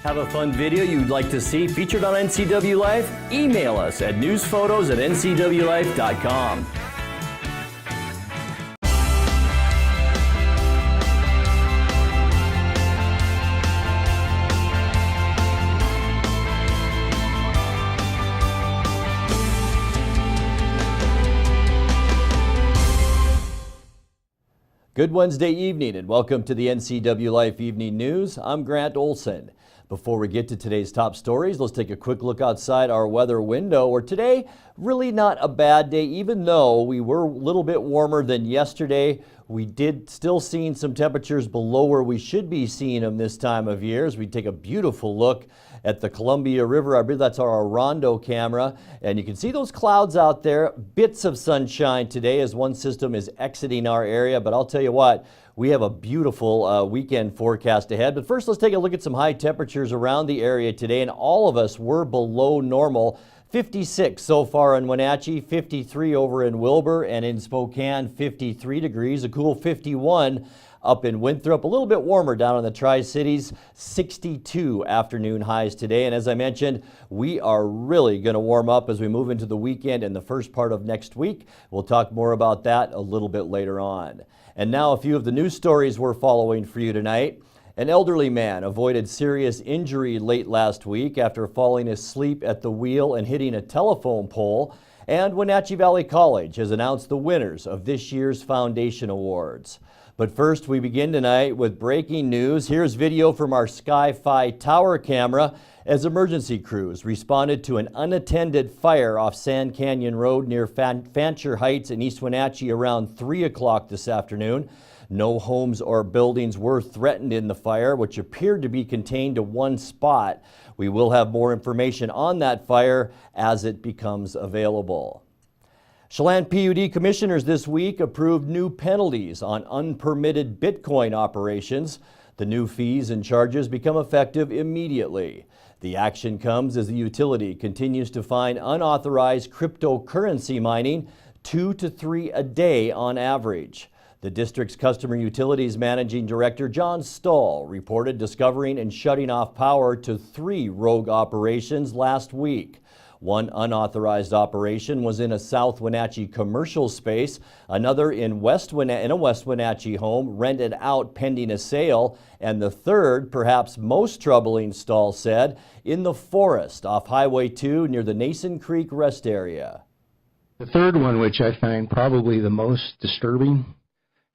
Have a fun video you'd like to see featured on NCW Life? Email us at newsphotos@ncwlife.com. Good Wednesday evening and welcome to the NCW Life Evening News. I'm Grant Olson. Before we get to today's top stories, let's take a quick look outside our weather window, where today, really not a bad day, even though we were a little bit warmer than yesterday. We did still seeing some temperatures below where we should be seeing them this time of year as we take a beautiful look at the Columbia River. I believe that's our Rondo camera, and you can see those clouds out there. Bits of sunshine today as one system is exiting our area, but I'll tell you what, we have a beautiful weekend forecast ahead. But first, let's take a look at some high temperatures around the area today, and all of us were below normal. 56 so far in Wenatchee, 53 over in Wilbur, and in Spokane, 53 degrees, a cool 51 up in Winthrop, a little bit warmer down in the Tri-Cities, 62 afternoon highs today. And as I mentioned, we are really going to warm up as we move into the weekend and the first part of next week. We'll talk more about that a little bit later on. And now a few of the news stories we're following for you tonight. An elderly man avoided serious injury late last week after falling asleep at the wheel and hitting a telephone pole. And Wenatchee Valley College has announced the winners of this year's Foundation Awards. But first, we begin tonight with breaking news. Here's video from our Sky-Fi tower camera as emergency crews responded to an unattended fire off Sand Canyon Road near Fancher Heights in East Wenatchee around 3 o'clock this afternoon. No homes or buildings were threatened in the fire, which appeared to be contained to one spot. We will have more information on that fire as it becomes available. Chelan PUD commissioners this week approved new penalties on unpermitted Bitcoin operations. The new fees and charges become effective immediately. The action comes as the utility continues to fine unauthorized cryptocurrency mining 2 to 3 a day on average. The district's Customer Utilities Managing Director John Stahl reported discovering and shutting off power to 3 rogue operations last week. One unauthorized operation was in a South Wenatchee commercial space, another in a West Wenatchee home rented out pending a sale, and the third, perhaps most troubling, Stahl said, in the forest off Highway 2 near the Nason Creek Rest Area. The third one, which I find probably the most disturbing,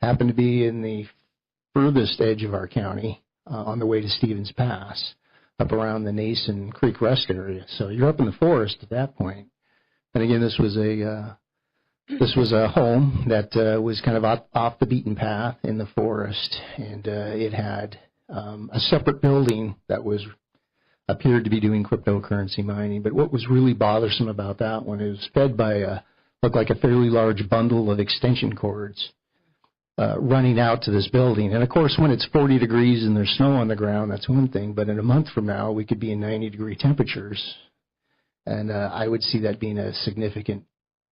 happened to be in the furthest edge of our county on the way to Stevens Pass, up around the Nason Creek Rest area. So you're up in the forest at that point. And again, this was a home that was kind of off the beaten path in the forest, and it had a separate building that appeared to be doing cryptocurrency mining. But what was really bothersome about that one is fed by looked like a fairly large bundle of extension cords running out to this building. And of course, when it's 40 degrees and there's snow on the ground, that's one thing. But in a month from now, we could be in 90-degree temperatures. And I would see that being a significant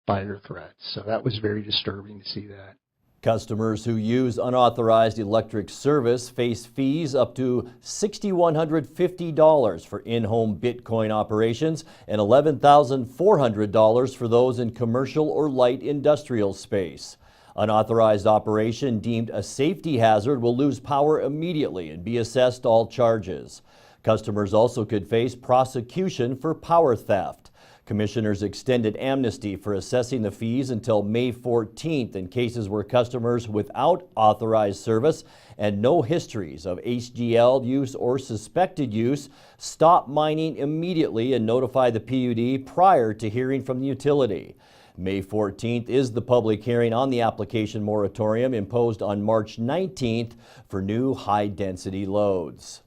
fire threat. So that was very disturbing to see that. Customers who use unauthorized electric service face fees up to $6,150 for in-home Bitcoin operations and $11,400 for those in commercial or light industrial space. Unauthorized operation deemed a safety hazard will lose power immediately and be assessed all charges. Customers also could face prosecution for power theft. Commissioners extended amnesty for assessing the fees until May 14th in cases where customers without authorized service and no histories of HGL use or suspected use stop mining immediately and notify the PUD prior to hearing from the utility. May 14th is the public hearing on the application moratorium imposed on March 19th for new high-density loads.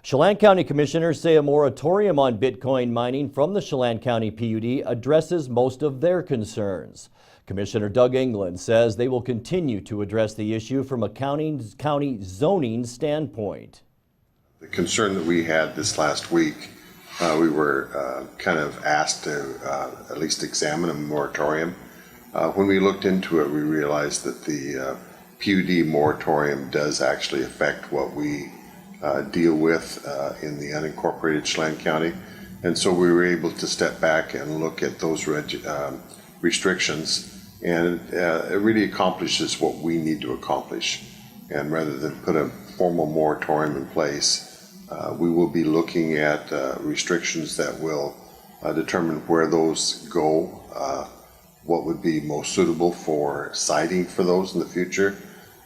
Chelan County Commissioners say a moratorium on Bitcoin mining from the Chelan County PUD addresses most of their concerns. Commissioner Doug England says they will continue to address the issue from a county zoning standpoint. The concern that we had this last week, we were kind of asked to at least examine a moratorium. When we looked into it, we realized that the PUD moratorium does actually affect what we deal with in the unincorporated Chelan County. And so we were able to step back and look at those restrictions, and it really accomplishes what we need to accomplish. And rather than put a formal moratorium in place, we will be looking at restrictions that will determine where those go, what would be most suitable for siting for those in the future.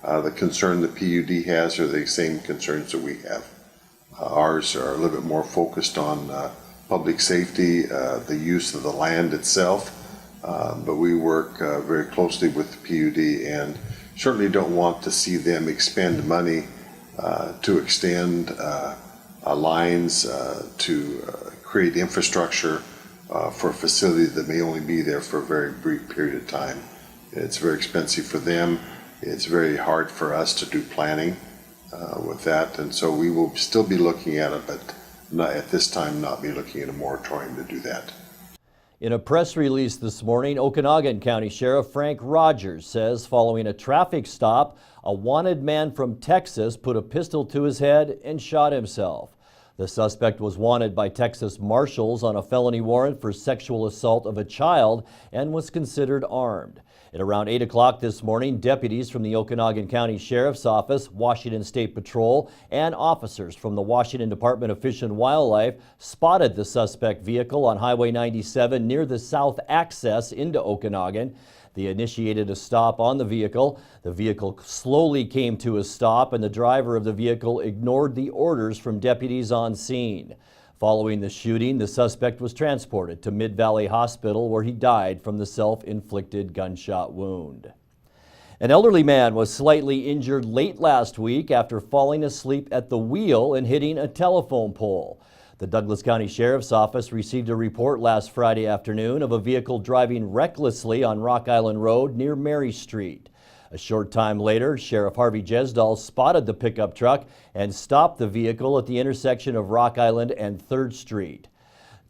The concern the PUD has are the same concerns that we have. Ours are a little bit more focused on public safety, the use of the land itself, but we work very closely with the PUD and certainly don't want to see them expend money to extend lines, to create infrastructure for a facility that may only be there for a very brief period of time. It's very expensive for them. It's very hard for us to do planning with that, and so we will still be looking at it, but not at this time, not be looking at a moratorium to do that. In a press release this morning, Okanagan County Sheriff Frank Rogers says following a traffic stop, a wanted man from Texas put a pistol to his head and shot himself. The suspect was wanted by Texas Marshals on a felony warrant for sexual assault of a child and was considered armed. At around 8 o'clock this morning, deputies from the Okanagan County Sheriff's Office, Washington State Patrol, and officers from the Washington Department of Fish and Wildlife spotted the suspect vehicle on Highway 97 near the south access into Okanagan. They initiated a stop on the vehicle. The vehicle slowly came to a stop, and the driver of the vehicle ignored the orders from deputies on scene. Following the shooting, the suspect was transported to Mid-Valley Hospital, where he died from the self-inflicted gunshot wound. An elderly man was slightly injured late last week after falling asleep at the wheel and hitting a telephone pole. The Douglas County Sheriff's Office received a report last Friday afternoon of a vehicle driving recklessly on Rock Island Road near Mary Street. A short time later, Sheriff Harvey Jesdahl spotted the pickup truck and stopped the vehicle at the intersection of Rock Island and 3rd Street.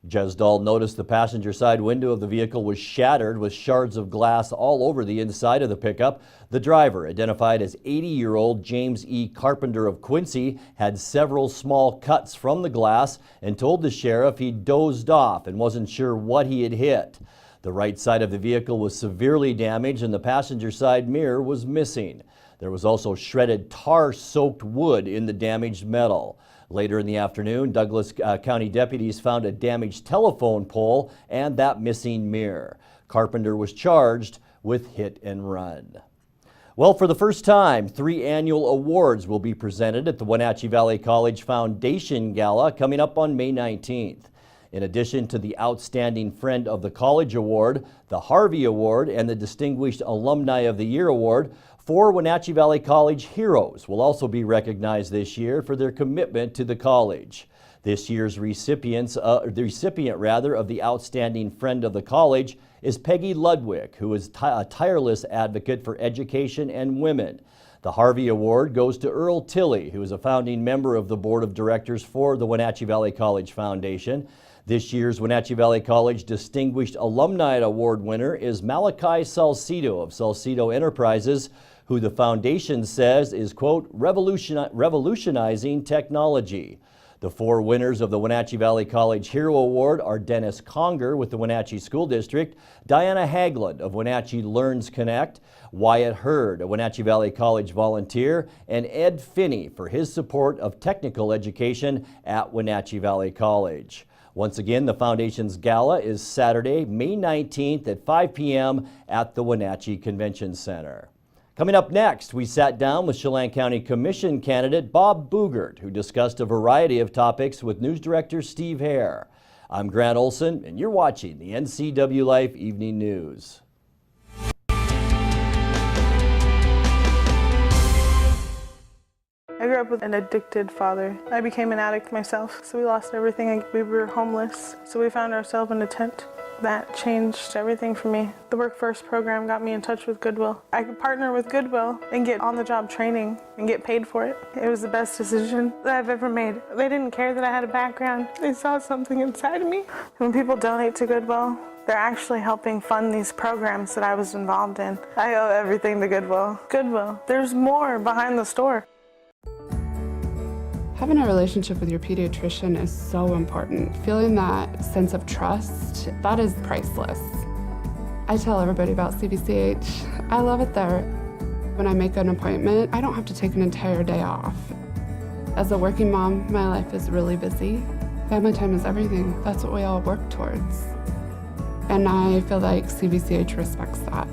Jesdahl noticed the passenger side window of the vehicle was shattered with shards of glass all over the inside of the pickup. The driver, identified as 80-year-old James E. Carpenter of Quincy, had several small cuts from the glass and told the sheriff he dozed off and wasn't sure what he had hit. The right side of the vehicle was severely damaged and the passenger side mirror was missing. There was also shredded tar-soaked wood in the damaged metal. Later in the afternoon, Douglas County deputies found a damaged telephone pole and that missing mirror. Carpenter was charged with hit and run. Well, for the first time, 3 annual awards will be presented at the Wenatchee Valley College Foundation Gala coming up on May 19th. In addition to the Outstanding Friend of the College Award, the Harvey Award, and the Distinguished Alumni of the Year Award, 4 Wenatchee Valley College heroes will also be recognized this year for their commitment to the college. This year's recipient of the Outstanding Friend of the College is Peggy Ludwig, who is a tireless advocate for education and women. The Harvey Award goes to Earl Tilley, who is a founding member of the Board of Directors for the Wenatchee Valley College Foundation. This year's Wenatchee Valley College Distinguished Alumni Award winner is Malachi Salcido of Salcido Enterprises, who the foundation says is, quote, revolutionizing technology. The 4 winners of the Wenatchee Valley College Hero Award are Dennis Conger with the Wenatchee School District, Diana Haglund of Wenatchee Learns Connect, Wyatt Hurd, a Wenatchee Valley College volunteer, and Ed Finney for his support of technical education at Wenatchee Valley College. Once again, the Foundation's Gala is Saturday, May 19th at 5 p.m. at the Wenatchee Convention Center. Coming up next, we sat down with Chelan County Commission candidate Bob Boogert, who discussed a variety of topics with News Director Steve Hare. I'm Grant Olson, and you're watching the NCW Life Evening News. I grew up with an addicted father. I became an addict myself, so we lost everything. We were homeless, so we found ourselves in a tent. That changed everything for me. The Work First program got me in touch with Goodwill. I could partner with Goodwill and get on-the-job training and get paid for it. It was the best decision that I've ever made. They didn't care that I had a background. They saw something inside of me. When people donate to Goodwill, they're actually helping fund these programs that I was involved in. I owe everything to Goodwill. Goodwill, there's more behind the store. Having a relationship with your pediatrician is so important. Feeling that sense of trust, that is priceless. I tell everybody about CBCH. I love it there. When I make an appointment, I don't have to take an entire day off. As a working mom, my life is really busy. Family time is everything. That's what we all work towards. And I feel like CBCH respects that.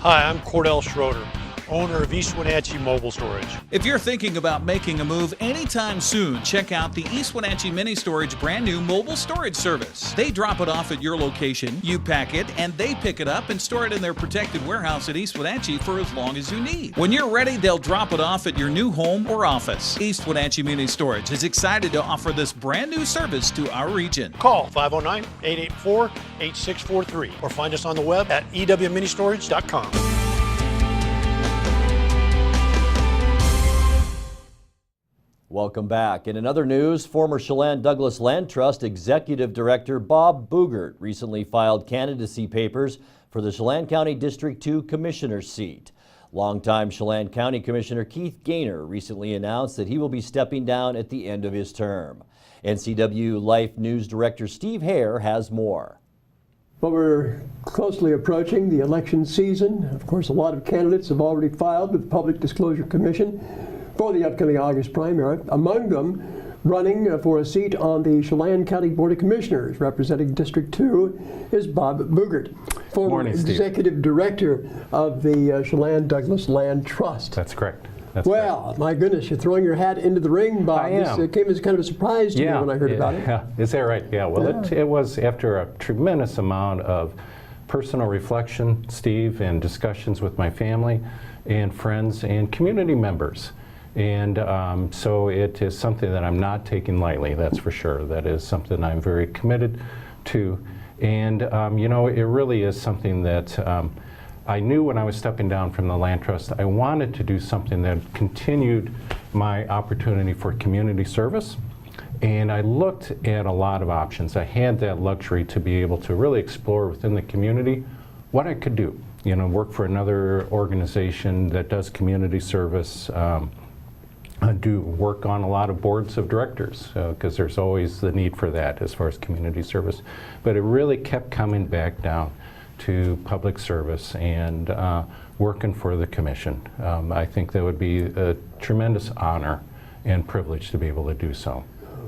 Hi, I'm Cordell Schroeder, owner of East Wenatchee Mobile Storage. If you're thinking about making a move anytime soon, check out the East Wenatchee Mini Storage brand new mobile storage service. They drop it off at your location, you pack it, and they pick it up and store it in their protected warehouse at East Wenatchee for as long as you need. When you're ready, they'll drop it off at your new home or office. East Wenatchee Mini Storage is excited to offer this brand new service to our region. Call 509-884-8643 or find us on the web at ewministorage.com. Welcome back. In another news, former Chelan Douglas Land Trust Executive Director Bob Boogert recently filed candidacy papers for the Chelan County District 2 Commissioner seat. Longtime Chelan County Commissioner Keith Gaynor recently announced that he will be stepping down at the end of his term. NCW Life News Director Steve Hare has more. Well, we're closely approaching the election season. Of course, a lot of candidates have already filed with the Public Disclosure Commission for the upcoming August primary. Among them, running for a seat on the Chelan County Board of Commissioners, representing District 2, is Bob Boogert, former Executive Director of the Chelan Douglas Land Trust. That's correct. Well, my goodness, you're throwing your hat into the ring, Bob. I am. This came as kind of a surprise to me when I heard about it. Yeah, is that right? Yeah, well, it was after a tremendous amount of personal reflection, Steve, and discussions with my family and friends and community members. And so it is something that I'm not taking lightly, that's for sure. That is something I'm very committed to. And, you know, it really is something that I knew when I was stepping down from the Land Trust, I wanted to do something that continued my opportunity for community service. And I looked at a lot of options. I had that luxury to be able to really explore within the community what I could do. You know, work for another organization that does community service, do work on a lot of boards of directors, because there's always the need for that as far as community service. But it really kept coming back down to public service and working for the commission. I think that would be a tremendous honor and privilege to be able to do so.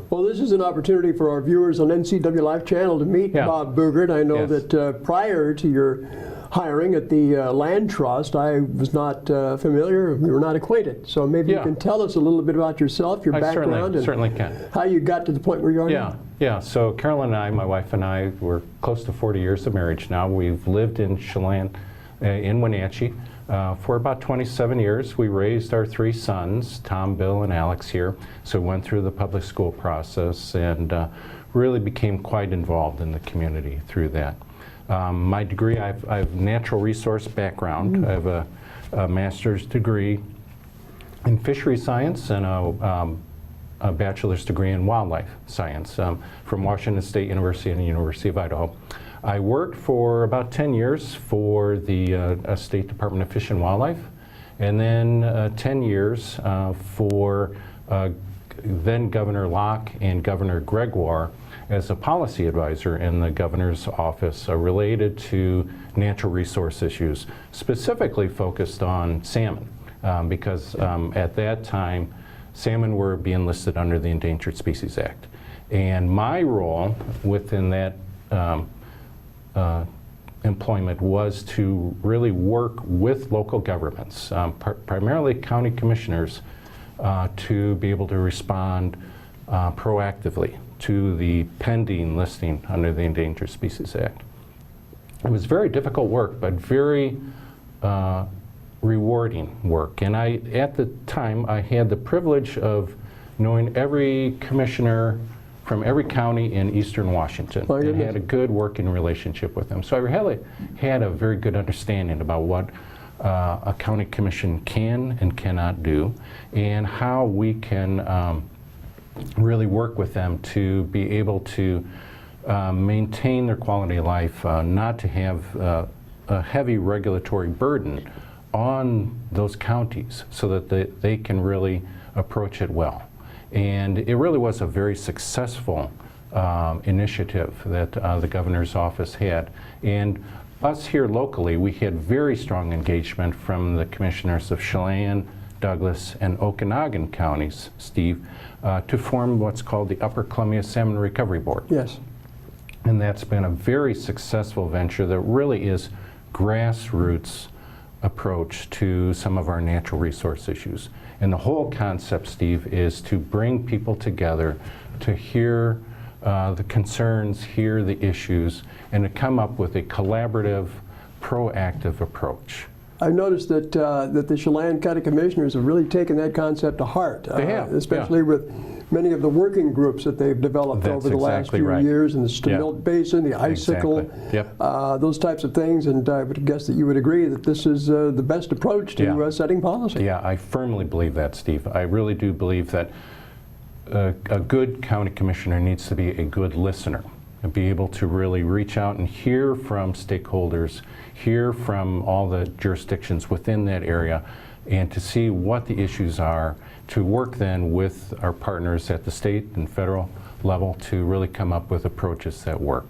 Well, this is an opportunity for our viewers on NCW Life Channel to meet Bob Boogert. I know that prior to your hiring at the Land Trust, I was not familiar, we were not acquainted. So maybe you can tell us a little bit about yourself, your background, and certainly can. How you got to the point where you are now. Yeah, so Carolyn and I, my wife and I, we're close to 40 years of marriage now. We've lived in Chelan, in Wenatchee, for about 27 years. We raised our 3 sons, Tom, Bill, and Alex here. So we went through the public school process and really became quite involved in the community through that. My degree, I have natural resource background. I have a master's degree in fishery science and a bachelor's degree in wildlife science from Washington State University and the University of Idaho. I worked for about 10 years for the State Department of Fish and Wildlife, and then 10 years for then Governor Locke and Governor Gregoire as a policy advisor in the governor's office related to natural resource issues, specifically focused on salmon, because at that time, salmon were being listed under the Endangered Species Act. And my role within that employment was to really work with local governments, primarily county commissioners, to be able to respond proactively to the pending listing under the Endangered Species Act. It was very difficult work, but very rewarding work. And at the time, I had the privilege of knowing every commissioner from every county in eastern Washington and had a good working relationship with them. So I really had a very good understanding about what a county commission can and cannot do, and how we can really work with them to be able to maintain their quality of life, not to have a heavy regulatory burden on those counties so that they can really approach it well. And it really was a very successful initiative that the governor's office had. And us here locally, we had very strong engagement from the commissioners of Chelan, Douglas, and Okanagan counties, Steve, to form what's called the Upper Columbia Salmon Recovery Board. Yes. And that's been a very successful venture that really is grassroots approach to some of our natural resource issues. And the whole concept, Steve, is to bring people together to hear the concerns, hear the issues, and to come up with a collaborative, proactive approach. I've noticed that that the Chelan County Commissioners have really taken that concept to heart. They have, especially with many of the working groups that they've developed over the last few years, in the Stemilt Basin, the icicle, those types of things. And I would guess that you would agree that this is the best approach to setting policy. Yeah, I firmly believe that, Steve. I really do believe that a good county commissioner needs to be a good listener and be able to really reach out and hear from stakeholders, hear from all the jurisdictions within that area, and to see what the issues are, to work then with our partners at the state and federal level to really come up with approaches that work.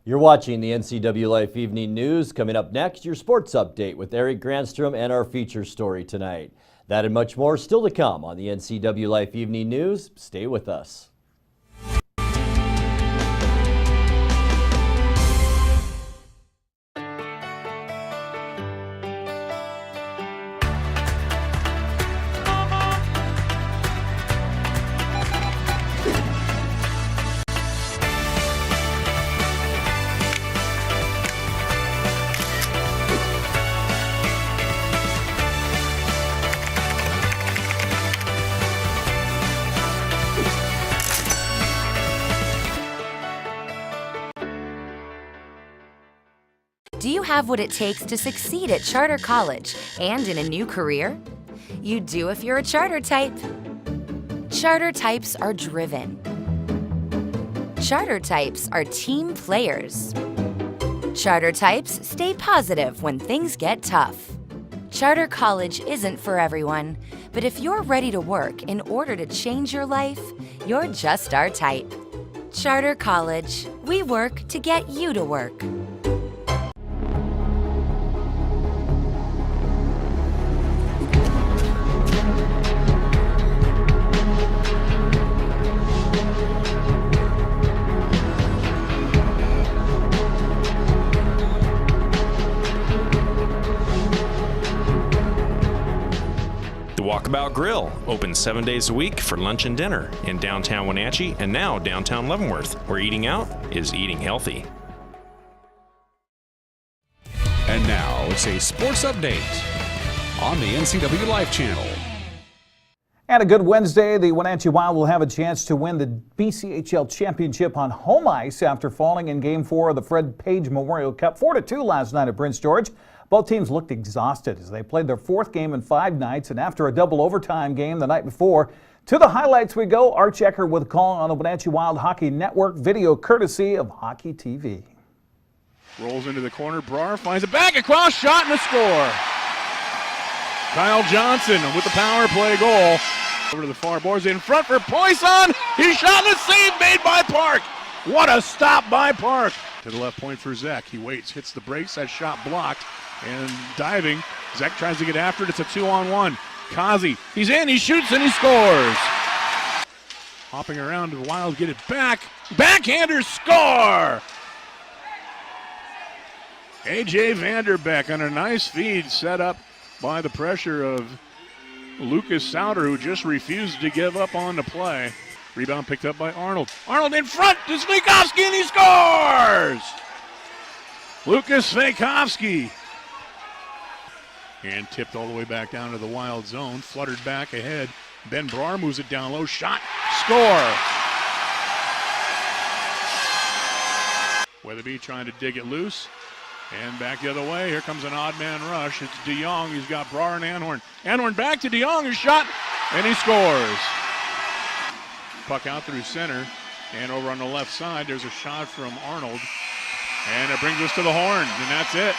You're watching the NCW Life Evening News. Coming up next, your sports update with Eric Granstrom and our feature story tonight. That and much more still to come on the NCW Life Evening News. Stay with us. Do you have what it takes to succeed at Charter College and in a new career? You do if you're a Charter type. Charter types are driven. Charter types are team players. Charter types stay positive when things get tough. Charter College isn't for everyone, but if you're ready to work in order to change your life, you're just our type. Charter College. We work to get you to work. Walkabout Grill, open 7 days a week for lunch and dinner in downtown Wenatchee and now downtown Leavenworth, where eating out is eating healthy. And now it's a sports update on the NCW Life channel. And a good Wednesday. The Wenatchee Wild will have a chance to win the BCHL championship on home ice after falling in Game 4 of the Fred Page Memorial Cup 4-2 last night at Prince George. Both teams looked exhausted as they played their fourth game in 5 nights, and after a double overtime game the night before. To the highlights we go. Art Checker with a call on the Wenatchee Wild Hockey Network, video courtesy of Hockey TV. Rolls into the corner, Brar finds it back across, shot and a score. Kyle Johnson with the power play goal. Over to the far boards, in front for Poisson. He shot and a save made by Park. What a stop by Park. To the left point for Zek. He waits, hits the brakes, that shot blocked. And diving, Zek tries to get after it. It's a 2-on-1. Kazi, he's in, he shoots, and he scores. Hopping around to the Wild, get it back. Backhander score! A.J. Vanderbeck on a nice feed set up by the pressure of Lucas Souter, who just refused to give up on the play. Rebound picked up by Arnold. Arnold in front to Svikovsky, and he scores! Lucas Svikovsky. And tipped all the way back down to the Wild zone. Fluttered back ahead. Ben Brar moves it down low. Shot. Score. Weatherby trying to dig it loose. And back the other way. Here comes an odd man rush. It's DeYoung. He's got Brar and Anhorn. Anhorn back to DeYoung. His shot. And he scores. Puck out through center. And over on the left side, there's a shot from Arnold. And it brings us to the horn. And that's it.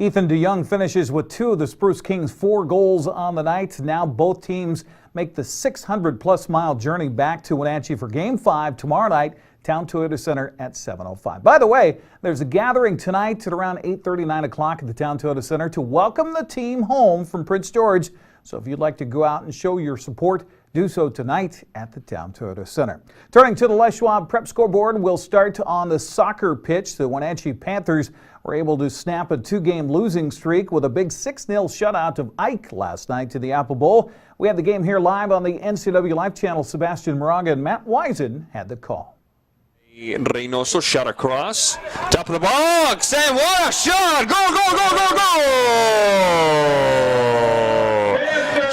Ethan DeYoung finishes with 2 of the Spruce Kings' 4 goals on the night. Now both teams make the 600-plus mile journey back to Wenatchee for Game 5 tomorrow night, Town Toyota Center at 7:05. By the way, there's a gathering tonight at around 8:30, 9 o'clock at the Town Toyota Center to welcome the team home from Prince George. So if you'd like to go out and show your support, do so tonight at the Town Toyota Center. Turning to the Les Schwab Prep scoreboard, we'll start on the soccer pitch. The Wenatchee Panthers were able to snap a 2-game losing streak with a big 6-0 shutout of Ike last night to the Apple Bowl. We had the game here live on the NCW Life channel. Sebastian Moraga and Matt Wisen had the call. Reynoso shot across, top of the box, and what a shot! Go, go, go, go, go!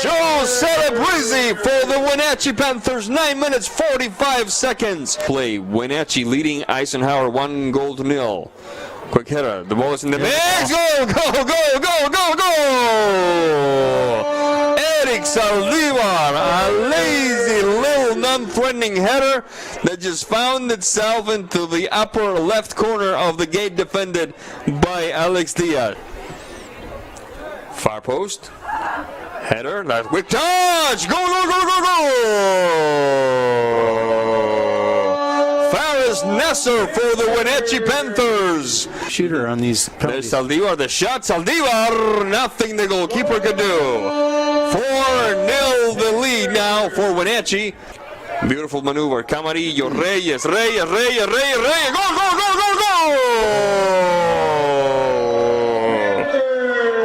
Joe Celebrezzi for the Wenatchee Panthers, 9 minutes 45 seconds. Play, Wenatchee leading Eisenhower 1-0. Quick hitter, the ball is in the mix. Go, go, go, go, go, go! Eric Saldivar, a lazy little non-threatening header that just found itself into the upper left corner of the gate defended by Alex Diaz. Far post, header, that quick touch, go, go, go, go, go! Faris Nesser for the Wenatchee Panthers. Shooter on these penalties. There's Saldivar, the shot, Saldivar, nothing the goalkeeper could do. 4-0 the lead now for Wenatchee. Beautiful maneuver, Camarillo, Reyes, go, go, go, go, go!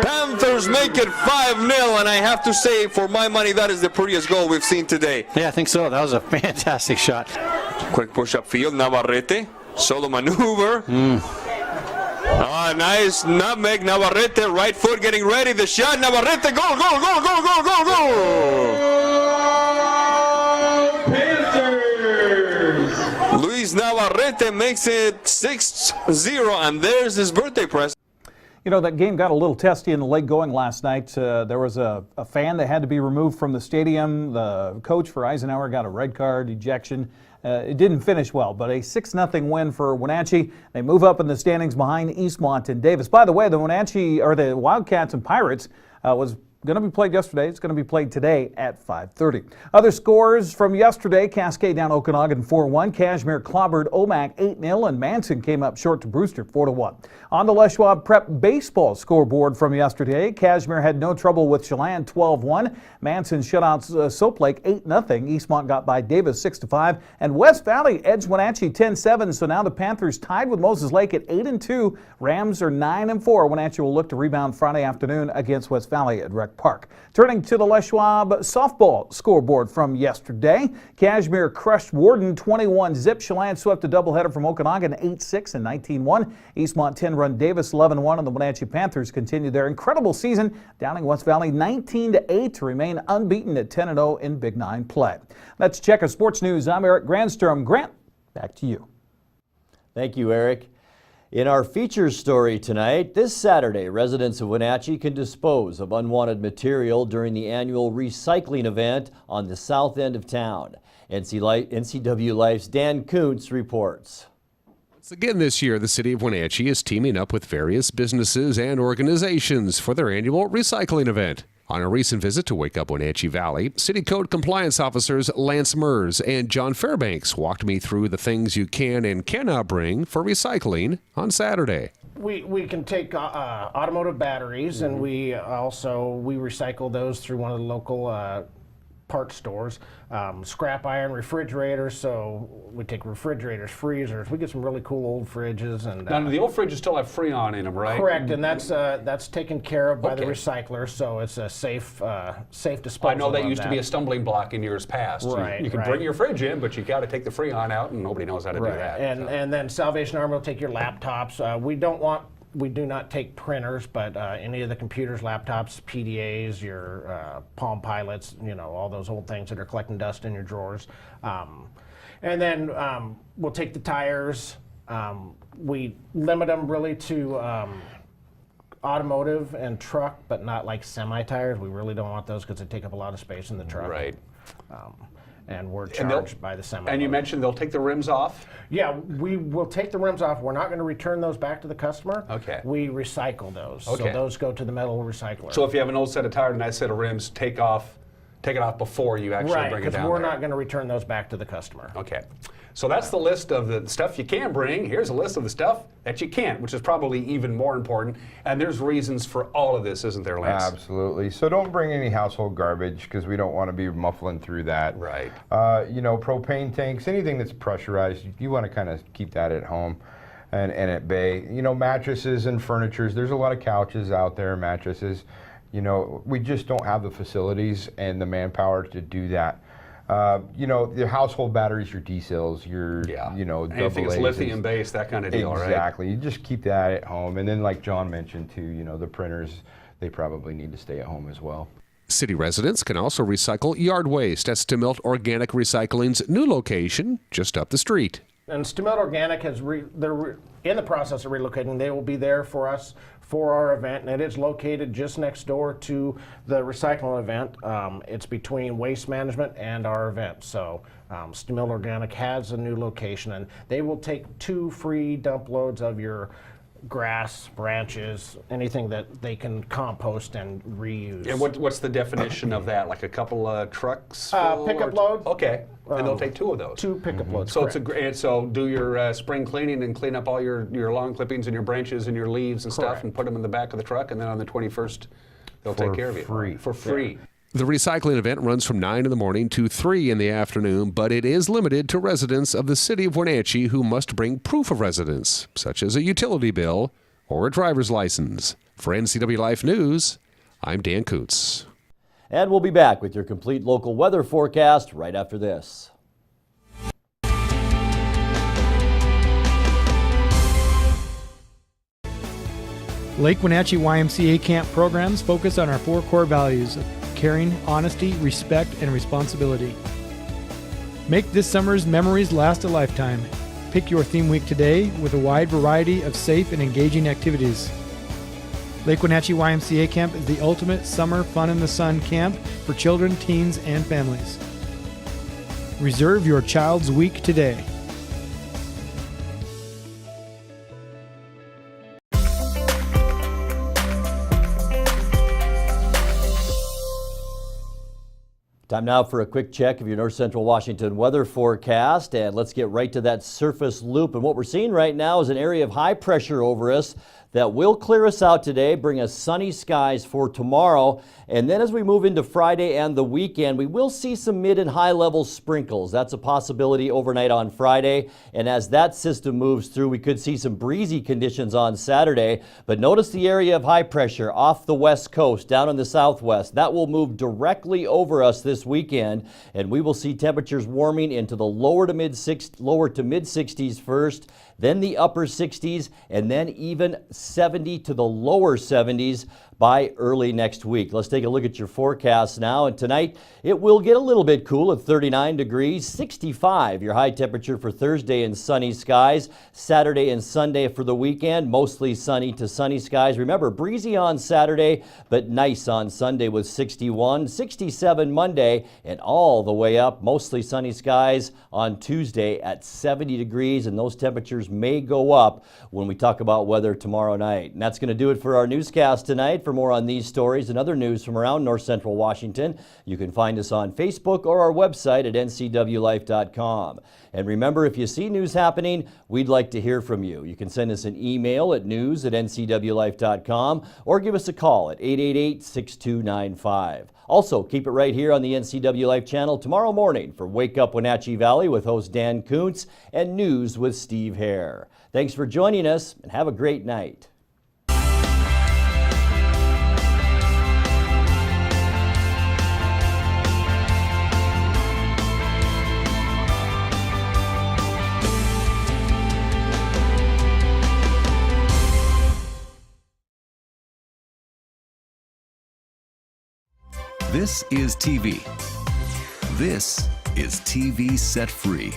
Panthers make it 5-0, and I have to say, for my money, that is the prettiest goal we've seen today. Yeah, I think so. That was a fantastic shot. Quick push up field, Navarrete, solo maneuver. Nice nutmeg, Navarrete, right foot getting ready, the shot, Navarrete, go, go, go, go, go, go, go! Luis Navarrete makes it 6-0, and there's his birthday present. You know, that game got a little testy in the late going last night. There was a fan that had to be removed from the stadium. The coach for Eisenhower got a red card, ejection. It didn't finish well, but a 6-0 win for Wenatchee. They move up in the standings behind Eastmont and Davis. By the way, the Wildcats and Pirates was going to be played yesterday. It's going to be played today at 5:30. Other scores from yesterday: Cascade down Okanagan 4-1. Cashmere clobbered Omak 8-0, and Manson came up short to Brewster 4-1. On the Les Schwab Prep baseball scoreboard from yesterday, Cashmere had no trouble with Chelan 12-1. Manson shut out Soap Lake 8-0. Eastmont got by Davis 6-5, and West Valley edged Wenatchee 10-7. So now the Panthers tied with Moses Lake at 8-2. Rams are 9-4. Wenatchee will look to rebound Friday afternoon against West Valley at Rec Park. Turning to the Les Schwab softball scoreboard from yesterday, Cashmere crushed Warden 21-0. Chelan swept a doubleheader from Okanagan 8-6 and 19-1. Eastmont 10-run Davis 11-1, and the Wenatchee Panthers continue their incredible season, downing West Valley 19-8 to remain unbeaten at 10-0 in Big 9 play. Let's check our sports news. I'm Eric Grandstrom. Grant, back to you. Thank you, Eric. In our features story tonight, this Saturday, residents of Wenatchee can dispose of unwanted material during the annual recycling event on the south end of town. NCW Life's Dan Kuntz reports. Once again this year, the city of Wenatchee is teaming up with various businesses and organizations for their annual recycling event. On a recent visit to Wake Up Wenatchee Valley, City Code Compliance Officers Lance Mers and John Fairbanks walked me through the things you can and cannot bring for recycling on Saturday. We can take automotive batteries, and we recycle those through one of the local parts stores. Scrap iron refrigerators, so we take refrigerators, freezers. We get some really cool old fridges. And now, the old fridges still have Freon in them, right? Correct, and that's taken care of by the recycler, so it's a safe disposal. I know that used to be a stumbling block in years past. Right, you can bring your fridge in, but you got to take the Freon out, and nobody knows how to do that. And then Salvation Army will take your laptops. We do not take printers, but any of the computers, laptops, PDAs, your Palm Pilots, all those old things that are collecting dust in your drawers. And then we'll take the tires. We limit them really to automotive and truck, but not like semi-tires. We really don't want those because they take up a lot of space in the truck. Right. and we're charged by the semi. And you mentioned they'll take the rims off? Yeah, we will take the rims off. We're not going to return those back to the customer. Okay. We recycle those. Okay. So those go to the metal recycler. So if you have an old set of tires and a nice set of rims, take it off before you actually right, bring it down because we're there. not going to return those back to the customer. Okay. So that's the list of the stuff you can bring. Here's a list of the stuff that you can't, which is probably even more important. And there's reasons for all of this, isn't there, Lance? Absolutely. So don't bring any household garbage because we don't want to be muffling through that. Right. You know, propane tanks, anything that's pressurized, you want to kind of keep that at home and at bay. You know, mattresses and furnitures, there's a lot of couches out there, mattresses. You know, we just don't have the facilities and the manpower to do that. You know, your household batteries, your D-cells, your, you know, anything that's lithium based, that kind of deal, right? Exactly. You just keep that at home. And then like John mentioned too, you know, the printers, they probably need to stay at home as well. City residents can also recycle yard waste at Stemilt Organic Recycling's new location just up the street. And Stemilt Organic they're in the process of relocating. They will be there for us for our event, and it is located just next door to the recycling event. It's between waste management and our event. So Stemilt Organic has a new location, and they will take 2 free dump loads of your grass, branches, anything that they can compost and reuse. And what's the definition of that? Like a couple of trucks? Pickup load. Okay, and they'll take 2 of those. 2 pickup loads. So correct. and so do your spring cleaning and clean up all your lawn clippings and your branches and your leaves and stuff, Correct. and put them in the back of the truck, and then on the 21st they'll take care of you for free. The recycling event runs from 9 in the morning to 3 in the afternoon, but it is limited to residents of the city of Wenatchee who must bring proof of residence, such as a utility bill or a driver's license. For NCW Life News, I'm Dan Kuntz. And we'll be back with your complete local weather forecast right after this. Lake Wenatchee YMCA camp programs focus on our 4 core values of caring, honesty, respect, and responsibility. Make this summer's memories last a lifetime. Pick your theme week today with a wide variety of safe and engaging activities. Lake Wenatchee YMCA Camp is the ultimate summer fun in the sun camp for children, teens, and families. Reserve your child's week today. Time now for a quick check of your North Central Washington weather forecast, and let's get right to that surface loop. And what we're seeing right now is an area of high pressure over us that will clear us out today, bring us sunny skies for tomorrow. And then as we move into Friday and the weekend, we will see some mid and high level sprinkles. That's a possibility overnight on Friday. And as that system moves through, we could see some breezy conditions on Saturday. But notice the area of high pressure off the west coast, down in the southwest. That will move directly over us this weekend, and we will see temperatures warming into the lower to mid 60s first, then the upper 60s, and then even 70 to the lower 70s by early next week. Let's take a look at your forecast now. And tonight it will get a little bit cool at 39 degrees, 65 your high temperature for Thursday and sunny skies. Saturday and Sunday for the weekend, mostly sunny to sunny skies. Remember, breezy on Saturday, but nice on Sunday with 61, 67 Monday, and all the way up, mostly sunny skies on Tuesday at 70 degrees. And those temperatures may go up when we talk about weather tomorrow night. And that's going to do it for our newscast tonight. For more on these stories and other news from around North Central Washington, you can find us on Facebook or our website at ncwlife.com. And remember, if you see news happening, we'd like to hear from you. You can send us an email at news@ncwlife.com or give us a call at 888-6295. Also, keep it right here on the NCW Life channel tomorrow morning for Wake Up Wenatchee Valley with host Dan Kuntz and News with Steve Hare. Thanks for joining us and have a great night. This is TV. This is TV Set Free.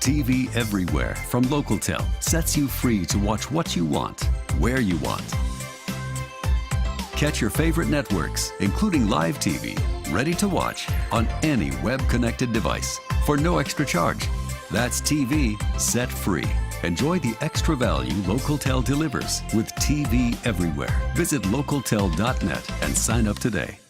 TV everywhere from Localtel sets you free to watch what you want, where you want. Catch your favorite networks, including live TV, ready to watch on any web-connected device. for no extra charge. That's TV set free. Enjoy the extra value Localtel delivers with TV everywhere. Visit localtel.net and sign up today.